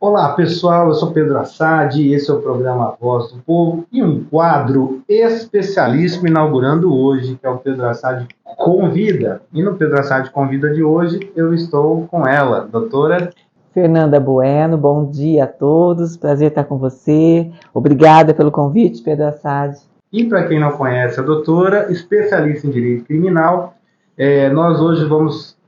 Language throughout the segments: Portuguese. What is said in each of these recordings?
Olá pessoal, eu sou Pedro Assad e esse é o programa Voz do Povo e um quadro especialíssimo inaugurando hoje, que é o Pedro Assad Convida. E no Pedro Assad Convida de hoje eu estou com ela, doutora Fernanda Bueno, bom dia a todos, prazer estar com você. Obrigada pelo convite, Pedro Assad. E para quem não conhece a doutora, especialista em direito criminal, nós hoje vamos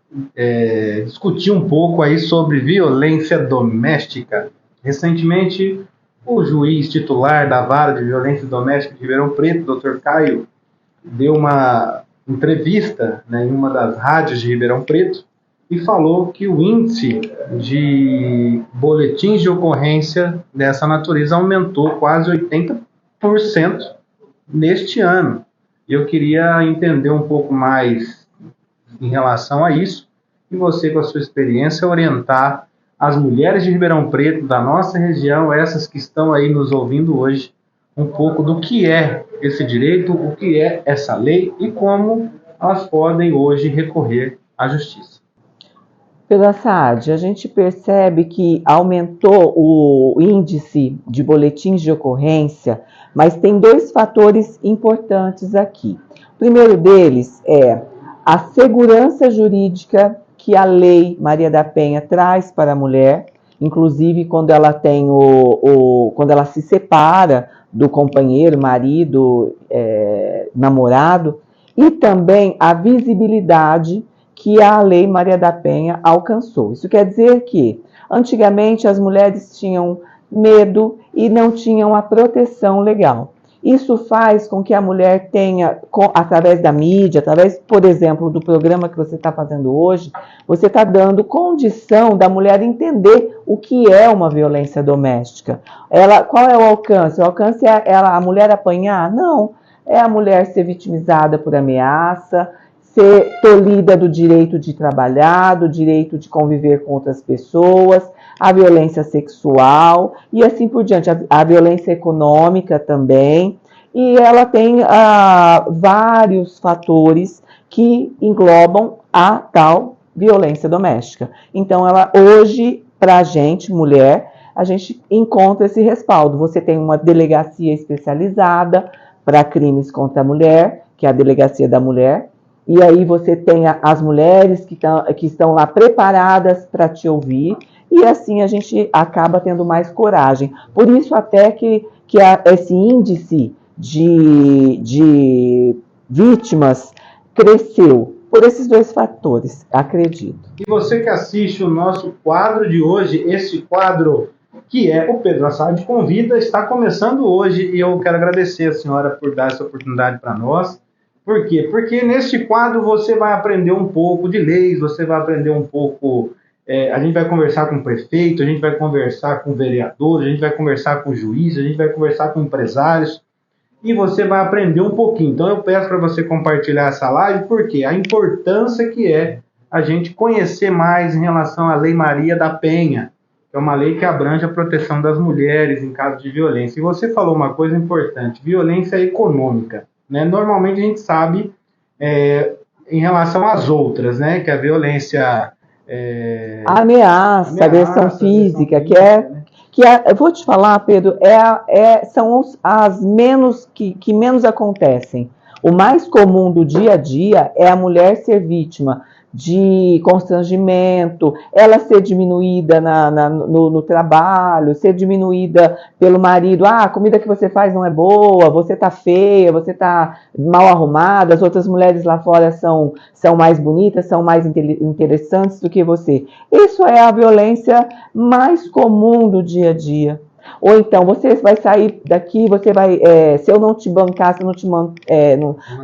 discutir um pouco aí sobre violência doméstica. Recentemente, o juiz titular da Vara de Violência Doméstica de Ribeirão Preto, Dr. Caio, deu uma entrevista, né, em uma das rádios de Ribeirão Preto e falou que o índice de boletins de ocorrência dessa natureza aumentou quase 80% neste ano. Eu queria entender um pouco mais em relação a isso e você, com a sua experiência, orientar as mulheres de Ribeirão Preto, da nossa região, essas que estão aí nos ouvindo hoje, um pouco do que é esse direito, o que é essa lei e como elas podem hoje recorrer à justiça. Pedro Assad, a gente percebe que aumentou o índice de boletins de ocorrência, mas tem dois fatores importantes aqui. O primeiro deles é a segurança jurídica que a Lei Maria da Penha traz para a mulher, inclusive quando ela tem quando ela se separa do companheiro, marido, namorado, e também a visibilidade que a Lei Maria da Penha alcançou. Isso quer dizer que, antigamente, as mulheres tinham medo e não tinham a proteção legal. Isso faz com que a mulher tenha, através da mídia, através, por exemplo, do programa que você está fazendo hoje, você está dando condição da mulher entender o que é uma violência doméstica. Qual é o alcance? O alcance é a mulher apanhar? Não. É a mulher ser vitimizada por ameaça, ser tolhida do direito de trabalhar, do direito de conviver com outras pessoas, a violência sexual e assim por diante, a violência econômica também. E ela tem vários fatores que englobam a tal violência doméstica. Então, hoje, para a gente, mulher, a gente encontra esse respaldo. Você tem uma delegacia especializada para crimes contra a mulher, que é a Delegacia da Mulher, e aí você tem as mulheres que estão lá preparadas para te ouvir, e assim a gente acaba tendo mais coragem. Por isso até que esse índice de vítimas cresceu, por esses dois fatores, acredito. E você que assiste o nosso quadro de hoje, esse quadro que é o Pedro Assad Convida, está começando hoje, e eu quero agradecer a senhora por dar essa oportunidade para nós. Por quê? Porque neste quadro você vai aprender um pouco de leis, você vai aprender um pouco... a gente vai conversar com o prefeito, a gente vai conversar com o vereador, a gente vai conversar com o juiz, a gente vai conversar com empresários, e você vai aprender um pouquinho. Então eu peço para você compartilhar essa live, porque a importância que é a gente conhecer mais em relação à Lei Maria da Penha, que é uma lei que abrange a proteção das mulheres em caso de violência. E você falou uma coisa importante, violência econômica. Né? Normalmente a gente sabe em relação às outras, né? Que a violência... ameaça, agressão física, eu vou te falar, Pedro, são as menos que menos acontecem. O mais comum do dia a dia é a mulher ser vítima de constrangimento, ela ser diminuída no trabalho, ser diminuída pelo marido. A comida que você faz não é boa, você tá feia, você tá mal arrumada, as outras mulheres lá fora são mais bonitas, são mais interessantes do que você. Isso é a violência mais comum do dia a dia. Ou então, você vai sair daqui, você vai, se eu não te bancar, se eu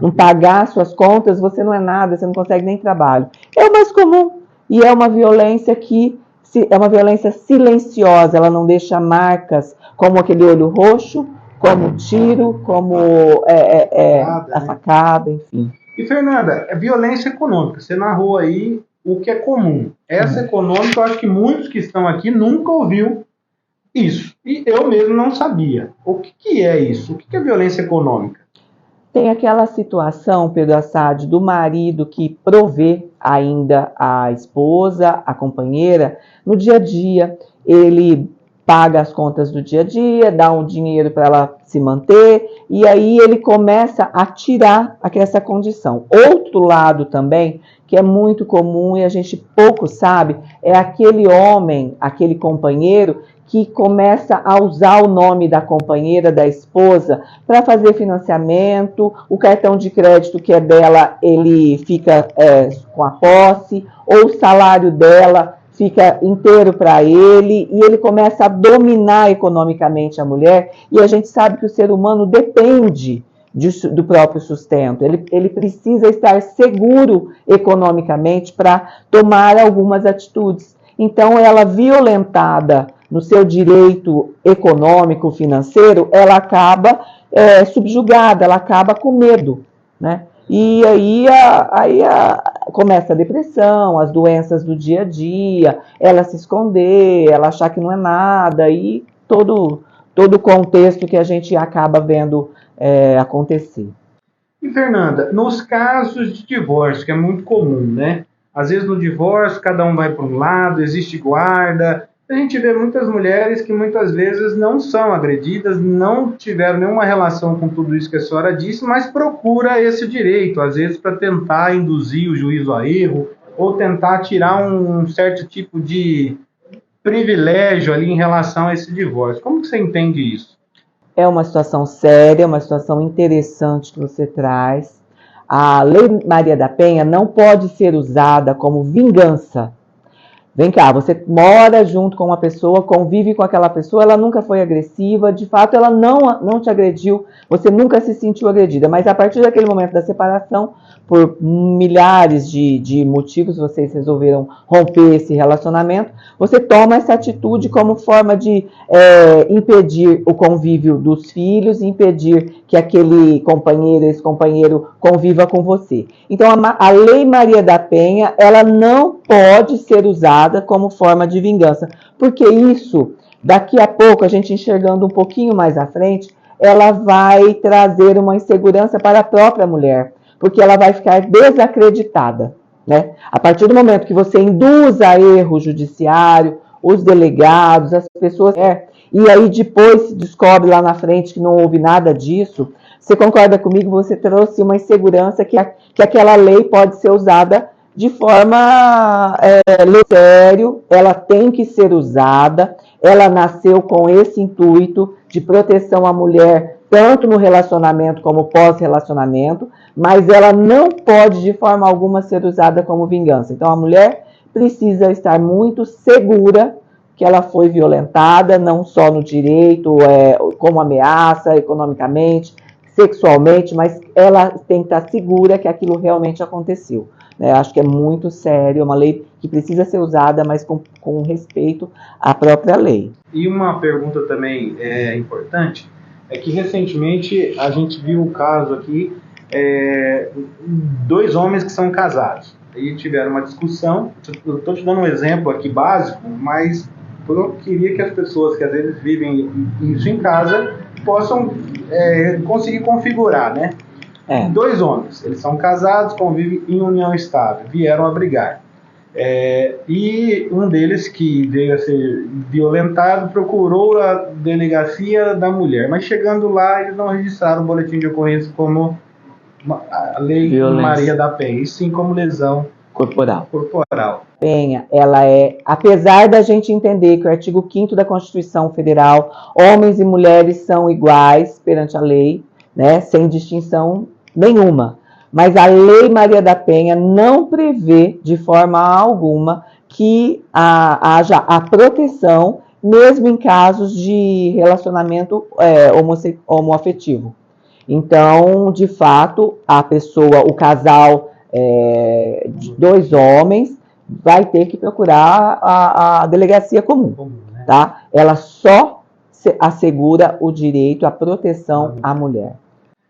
não pagar suas contas, você não é nada, você não consegue nem trabalho. É o mais comum. E é uma violência é uma violência silenciosa, ela não deixa marcas como aquele olho roxo, como tiro, como a facada, enfim. E, Fernanda, violência econômica, você narrou aí o que é comum. Essa econômica, eu acho que muitos que estão aqui nunca ouviu isso. E eu mesmo não sabia. O que é isso? O que é violência econômica? Tem aquela situação, Pedro Assad, do marido que provê ainda a esposa, a companheira, no dia a dia. Ele paga as contas do dia a dia, dá um dinheiro para ela se manter, e aí ele começa a tirar essa condição. Outro lado também, que é muito comum e a gente pouco sabe, é aquele homem, aquele companheiro, que começa a usar o nome da companheira, da esposa, para fazer financiamento, o cartão de crédito que é dela, ele fica com a posse, ou o salário dela fica inteiro para ele, e ele começa a dominar economicamente a mulher, e a gente sabe que o ser humano depende do próprio sustento, ele precisa estar seguro economicamente para tomar algumas atitudes. Então, ela violentada no seu direito econômico, financeiro, ela acaba subjugada, ela acaba com medo, né? E aí começa a depressão, as doenças do dia a dia, ela se esconder, ela achar que não é nada, e todo o contexto que a gente acaba vendo acontecer. E, Fernanda, nos casos de divórcio, que é muito comum, né? Às vezes no divórcio, cada um vai para um lado, existe guarda. A gente vê muitas mulheres que muitas vezes não são agredidas, não tiveram nenhuma relação com tudo isso que a senhora disse, mas procura esse direito, às vezes para tentar induzir o juízo a erro, ou tentar tirar um certo tipo de privilégio ali em relação a esse divórcio. Como que você entende isso? É uma situação séria, uma situação interessante que você traz. A Lei Maria da Penha não pode ser usada como vingança. Vem cá, você mora junto com uma pessoa, convive com aquela pessoa, ela nunca foi agressiva, de fato ela não te agrediu, você nunca se sentiu agredida, mas a partir daquele momento da separação, por milhares de motivos, vocês resolveram romper esse relacionamento, você toma essa atitude como forma de impedir o convívio dos filhos, impedir que aquele companheiro, esse companheiro conviva com você. Então a Lei Maria da Penha, ela não pode ser usada como forma de vingança, porque isso, daqui a pouco, a gente enxergando um pouquinho mais à frente, ela vai trazer uma insegurança para a própria mulher, porque ela vai ficar desacreditada, né? A partir do momento que você induz a erro judiciário, os delegados, as pessoas, e aí depois se descobre lá na frente que não houve nada disso, você concorda comigo? Você trouxe uma insegurança que aquela lei pode ser usada de forma sério, ela tem que ser usada, ela nasceu com esse intuito de proteção à mulher, tanto no relacionamento como pós-relacionamento, mas ela não pode de forma alguma ser usada como vingança. Então a mulher precisa estar muito segura que ela foi violentada, não só no direito, como ameaça, economicamente, sexualmente, mas ela tem que estar segura que aquilo realmente aconteceu. Acho que é muito sério, é uma lei que precisa ser usada, mas com respeito à própria lei. E uma pergunta também importante, é que recentemente a gente viu um caso aqui, dois homens que são casados, e tiveram uma discussão. Eu estou te dando um exemplo aqui básico, mas eu queria que as pessoas que às vezes vivem isso em casa possam conseguir configurar, né? Dois homens, eles são casados, convivem em união estável, vieram a brigar. E um deles, que veio a ser violentado, procurou a delegacia da mulher, mas chegando lá, eles não registraram o boletim de ocorrência como a Lei Maria da Penha, e sim como lesão corporal. Penha, ela apesar da gente entender que o artigo 5º da Constituição Federal, homens e mulheres são iguais perante a lei, né, sem distinção nenhuma, mas a Lei Maria da Penha não prevê de forma alguma que haja a proteção, mesmo em casos de relacionamento homoafetivo. Então, de fato, a pessoa, o casal de dois homens, vai ter que procurar a delegacia comum, né? Tá? Ela só assegura o direito à proteção à mulher.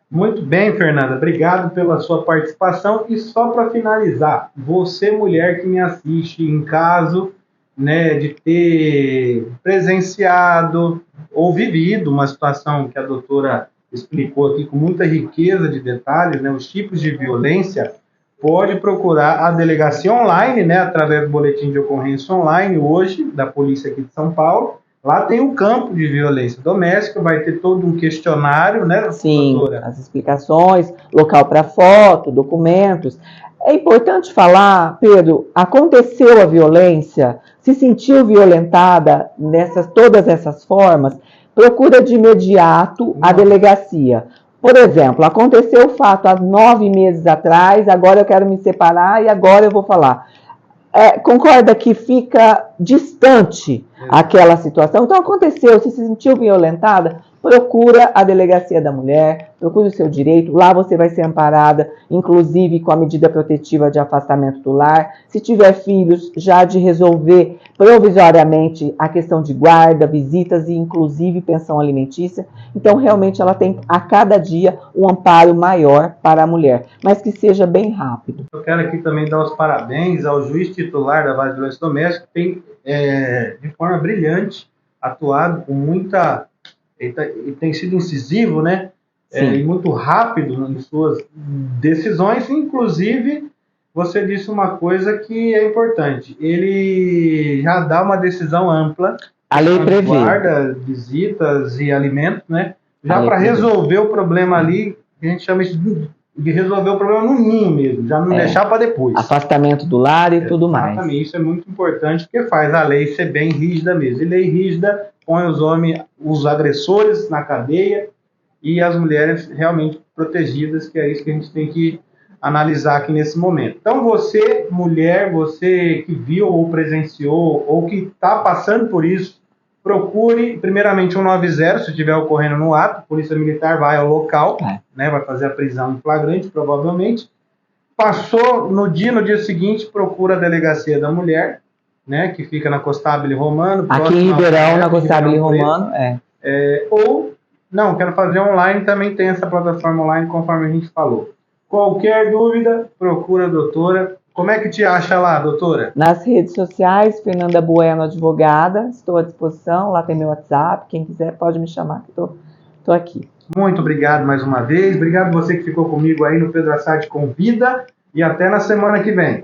Muito bem, Fernanda, obrigado pela sua participação. E só para finalizar, você, mulher que me assiste, em caso, né, de ter presenciado ou vivido uma situação que a doutora explicou aqui com muita riqueza de detalhes, né, os tipos de violência, pode procurar a delegacia online, né, através do boletim de ocorrência online hoje da polícia aqui de São Paulo. Lá tem o campo de violência doméstica, vai ter todo um questionário, né, Sim, doutora? as explicações, local para foto, documentos. É importante falar, Pedro, aconteceu a violência, se sentiu violentada todas essas formas, procura de imediato a delegacia. Por exemplo, aconteceu o fato há 9 meses atrás, agora eu quero me separar e agora eu vou falar. Concorda que fica distante aquela situação? Então aconteceu, se sentiu violentada, procura a delegacia da mulher, procure o seu direito, lá você vai ser amparada, inclusive com a medida protetiva de afastamento do lar. Se tiver filhos, já de resolver provisoriamente a questão de guarda, visitas e inclusive pensão alimentícia. Então realmente ela tem a cada dia um amparo maior para a mulher, mas que seja bem rápido. Eu quero aqui também dar os parabéns ao juiz titular da Vara de Violência Doméstica, que tem, de forma brilhante, atuado com muita... Ele tem sido incisivo, né? E muito rápido em suas decisões. Inclusive, você disse uma coisa que é importante. Ele já dá uma decisão ampla. A lei prevê. Guarda, visitas e alimentos, né? Já para resolver o problema ali, a gente chama isso de resolver o problema no ninho mesmo, já não deixar para depois. Afastamento do lar e tudo mais. Exatamente, isso é muito importante, porque faz a lei ser bem rígida mesmo. E lei rígida põe os homens, os agressores na cadeia e as mulheres realmente protegidas, que é isso que a gente tem que analisar aqui nesse momento. Então você, mulher, você que viu ou presenciou ou que está passando por isso, procure primeiramente 190, se estiver ocorrendo no ato, a Polícia Militar vai ao local, né, vai fazer a prisão em flagrante, provavelmente. Passou no dia seguinte, procura a Delegacia da Mulher, né, que fica na Costabile Romano. Aqui em Ribeirão, na Costabile Romano, ou, não, quero fazer online, também tem essa plataforma online, conforme a gente falou. Qualquer dúvida, procura a doutora. Como é que te acha lá, doutora? Nas redes sociais, Fernanda Bueno, advogada, estou à disposição, lá tem meu WhatsApp, quem quiser pode me chamar, que estou aqui. Muito obrigado mais uma vez, obrigado você que ficou comigo aí no Pedro Assad Convida e até na semana que vem.